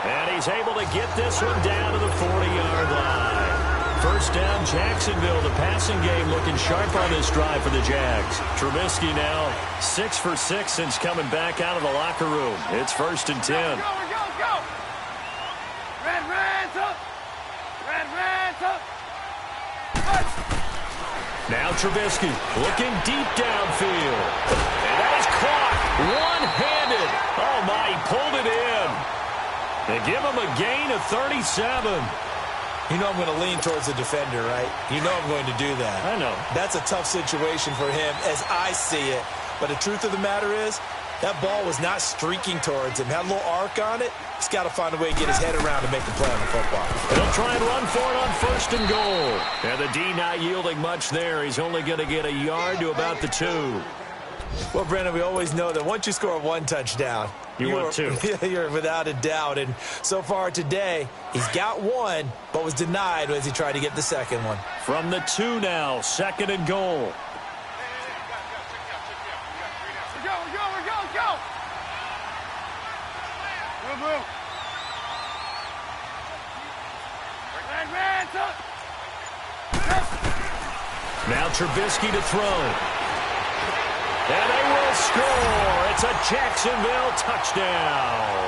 And he's able to get this one down to the 40-yard line. First down, Jacksonville. The passing game looking sharp on this drive for the Jags. Trubisky now 6 for 6 since coming back out of the locker room. It's 1st and 10. Go. Red Reds up. Now Trubisky looking deep downfield. And that is caught one-handed. Oh, my, he pulled it in. They give him a gain of 37. You know I'm going to lean towards the defender, right? You know I'm going to do that. I know. That's a tough situation for him as I see it. But the truth of the matter is, that ball was not streaking towards him. Had a little arc on it. He's got to find a way to get his head around and make the play on the football. He'll try and run for it on 1st and goal. And the D not yielding much there. He's only going to get a yard to about the 2. Well, Brandon, we always know that once you score one touchdown, want 2. You're without a doubt. And so far today, he's got one, but was denied as he tried to get the second one. From the 2 now, 2nd and goal. Go. Move. Reds up. Now Trubisky to throw. And they will score. It's a Jacksonville touchdown.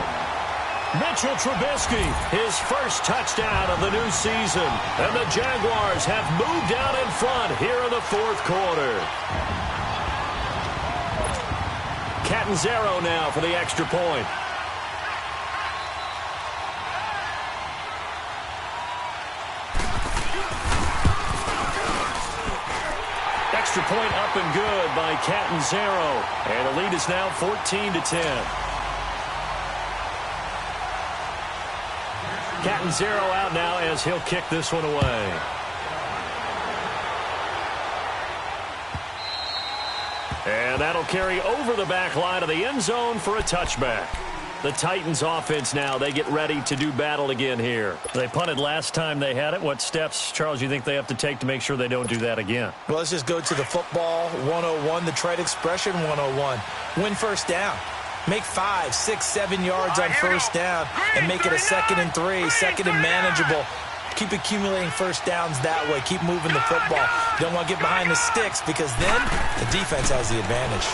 Mitchell Trubisky, his first touchdown of the new season. And the Jaguars have moved out in front here in the 4th quarter. Catanzaro now for the extra point. Extra point up and good by Catanzaro. And the lead is now 14-10. Catanzaro out now as he'll kick this one away. And that'll carry over the back line of the end zone for a touchback. The Titans offense now, they get ready to do battle again here. They punted last time they had it. What steps, Charles, you think they have to take to make sure they don't do that again? Well, let's just go to the football 101, the trade expression 101. Win first down. Make 5, 6, 7 yards on first down and make it a 2nd and 3, 2nd and manageable. Keep accumulating first downs that way. Keep moving the football. You don't want to get behind the sticks because then the defense has the advantage.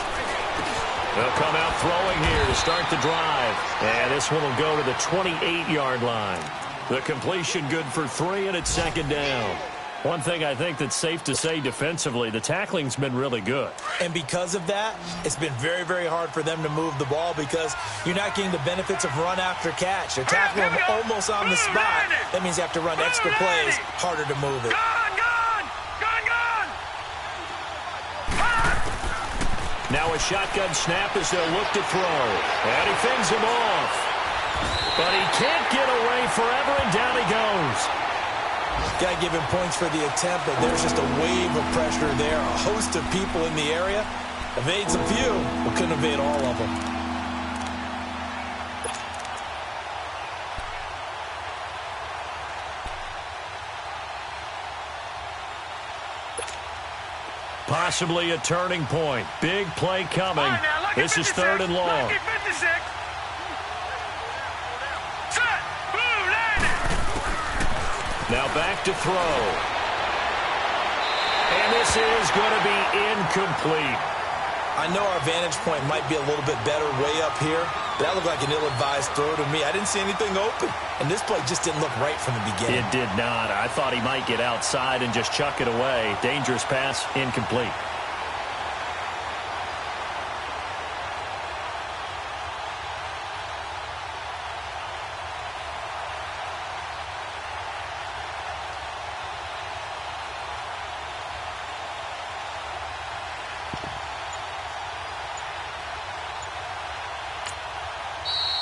They'll come out throwing here to start the drive. And this one will go to the 28-yard line. The completion good for 3, and it's 2nd down. One thing I think that's safe to say defensively, the tackling's been really good. And because of that, it's been very, very hard for them to move the ball because you're not getting the benefits of run after catch. They're tackling almost on the spot. That means you have to run extra plays, harder to move it. Now a shotgun snap as they'll look to throw. And he fends him off. But he can't get away forever, and down he goes. Got to give him points for the attempt, but there's just a wave of pressure there. A host of people in the area. Evades a few, but couldn't evade all of them. Possibly a turning point. Big play coming. This is 3rd and long. Now back to throw. And this is going to be incomplete. I know our vantage point might be a little bit better way up here, but that looked like an ill-advised throw to me. I didn't see anything open, and this play just didn't look right from the beginning. It did not. I thought he might get outside and just chuck it away. Dangerous pass, incomplete.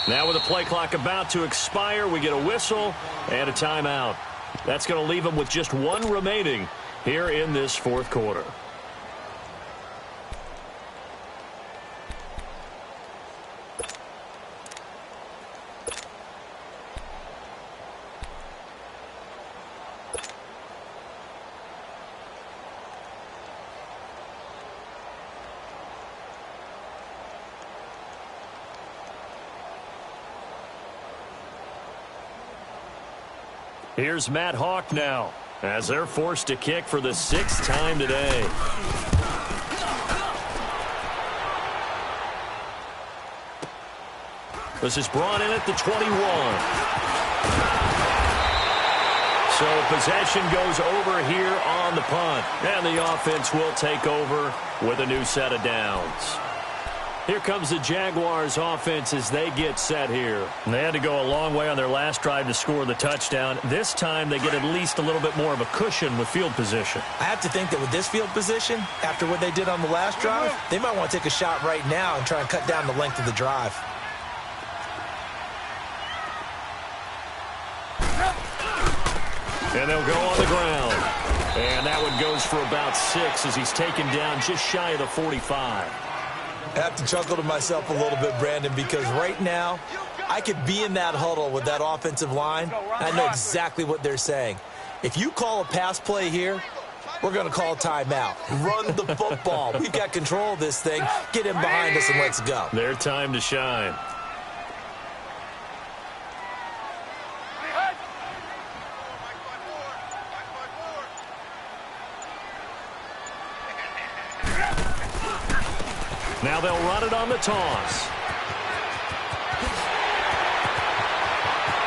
Now with the play clock about to expire, we get a whistle and a timeout. That's going to leave them with just one remaining here in this 4th quarter. Here's Matt Hawk now, as they're forced to kick for the 6th time today. This is brought in at the 21. So possession goes over here on the punt. And the offense will take over with a new set of downs. Here comes the Jaguars offense as they get set here. And they had to go a long way on their last drive to score the touchdown. This time they get at least a little bit more of a cushion with field position. I have to think that with this field position, after what they did on the last drive, they might want to take a shot right now and try and cut down the length of the drive. And they'll go on the ground. And that one goes for about 6 as he's taken down just shy of the 45. I have to chuckle to myself a little bit, Brandon, because right now I could be in that huddle with that offensive line. I know exactly what they're saying. If you call a pass play here, we're going to call a timeout. Run the football. We've got control of this thing. Get in behind us and let's go. Their time to shine. Now they'll run it on the toss.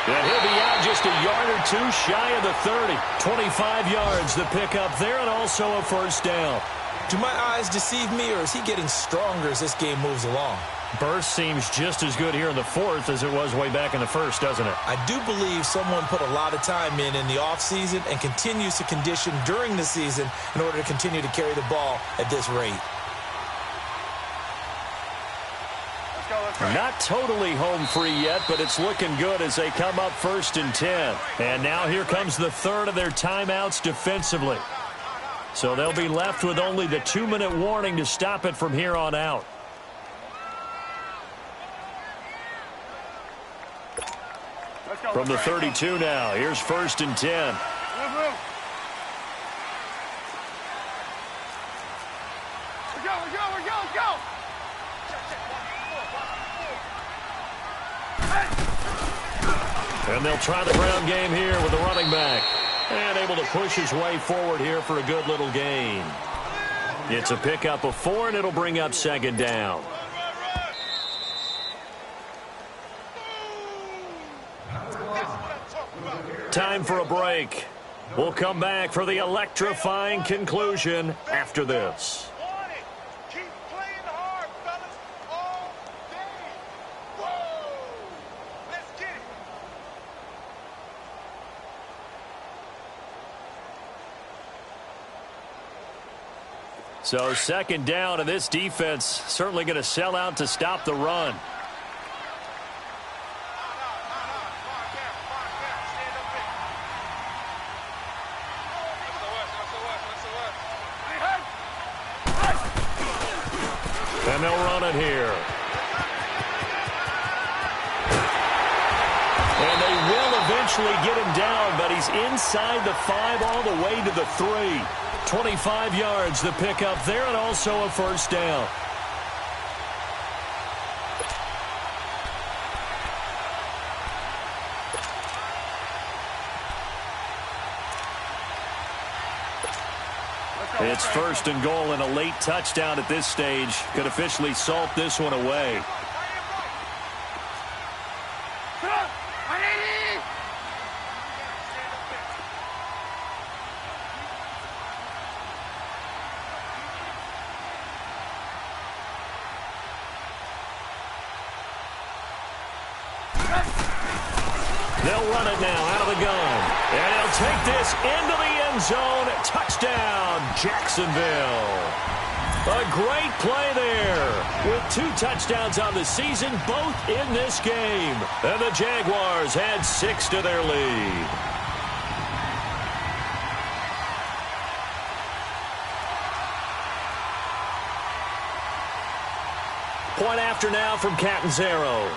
And he'll be out just a yard or 2 shy of the 30. 25 yards the pickup there, and also a first down. Do my eyes deceive me, or is he getting stronger as this game moves along? Burst seems just as good here in the 4th as it was way back in the 1st, doesn't it? I do believe someone put a lot of time in the offseason and continues to condition during the season in order to continue to carry the ball at this rate. Not totally home free yet, but it's looking good as they come up 1st and 10. And now here comes the 3rd of their timeouts defensively. So they'll be left with only the 2-minute warning to stop it from here on out. From the 32 now, here's 1st and 10. And they'll try the ground game here with the running back. And able to push his way forward here for a good little gain. It's a pickup of 4, and it'll bring up 2nd down. Time for a break. We'll come back for the electrifying conclusion after this. So 2nd down, and this defense certainly going to sell out to stop the run. And they'll run it here. And they will eventually get him down, but he's inside the 5 all the way to the 3. 25 yards the pickup there, and also a first down. It's 1st and goal, and a late touchdown at this stage could officially salt this one away. They'll run it now out of the gun. And he'll take this into the end zone. Touchdown, Jacksonville. A great play there. With 2 touchdowns on the season, both in this game. And the Jaguars add 6 to their lead. Point after now from Catanzaro.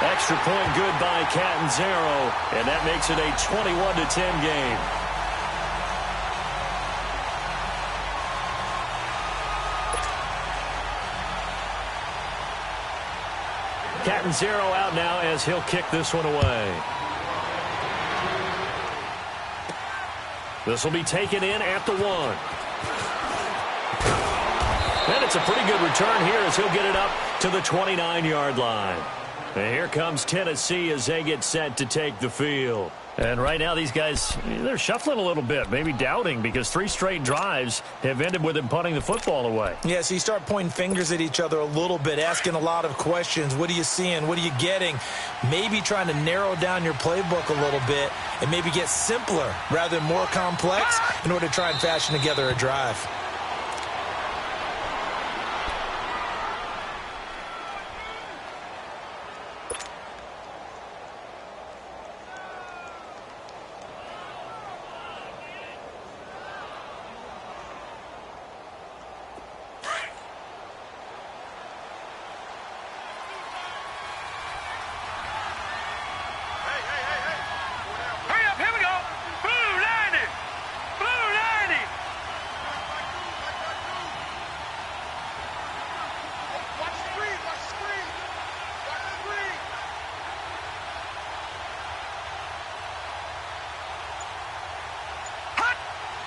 Extra point good by Catanzaro, and that makes it a 21-10 game. Cat and zero out now as he'll kick this one away. This will be taken in at the 1. And it's a pretty good return here as he'll get it up to the 29-yard line. And here comes Tennessee as they get set to take the field. And right now these guys, they're shuffling a little bit, maybe doubting, because 3 straight drives have ended with them punting the football away. Yeah, so you start pointing fingers at each other a little bit, asking a lot of questions. What are you seeing? What are you getting? Maybe trying to narrow down your playbook a little bit and maybe get simpler rather than more complex in order to try and fashion together a drive.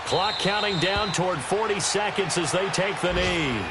Clock counting down toward 40 seconds as they take the knee.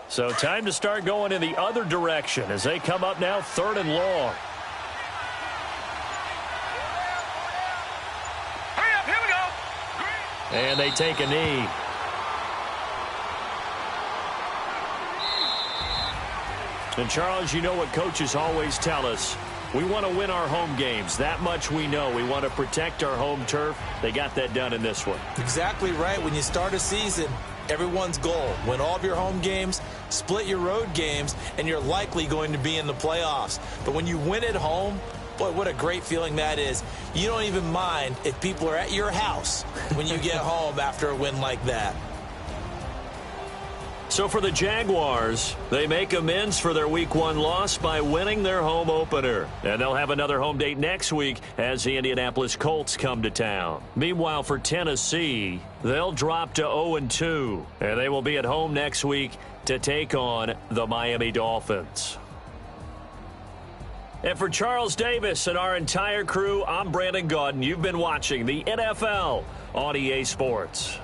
So time to start going in the other direction as they come up now 3rd and long. Hurry up, here we go. And they take a knee. And Charles, you know what coaches always tell us. We want to win our home games. That much we know. We want to protect our home turf. They got that done in this one. Exactly right. When you start a season, everyone's goal, win all of your home games, split your road games, and you're likely going to be in the playoffs. But when you win at home, boy, what a great feeling that is. You don't even mind if people are at your house when you get home after a win like that. So for the Jaguars, they make amends for their Week 1 loss by winning their home opener. And they'll have another home date next week as the Indianapolis Colts come to town. Meanwhile, for Tennessee, they'll drop to 0-2. And they will be at home next week to take on the Miami Dolphins. And for Charles Davis and our entire crew, I'm Brandon Gaudin. You've been watching the NFL on EA Sports.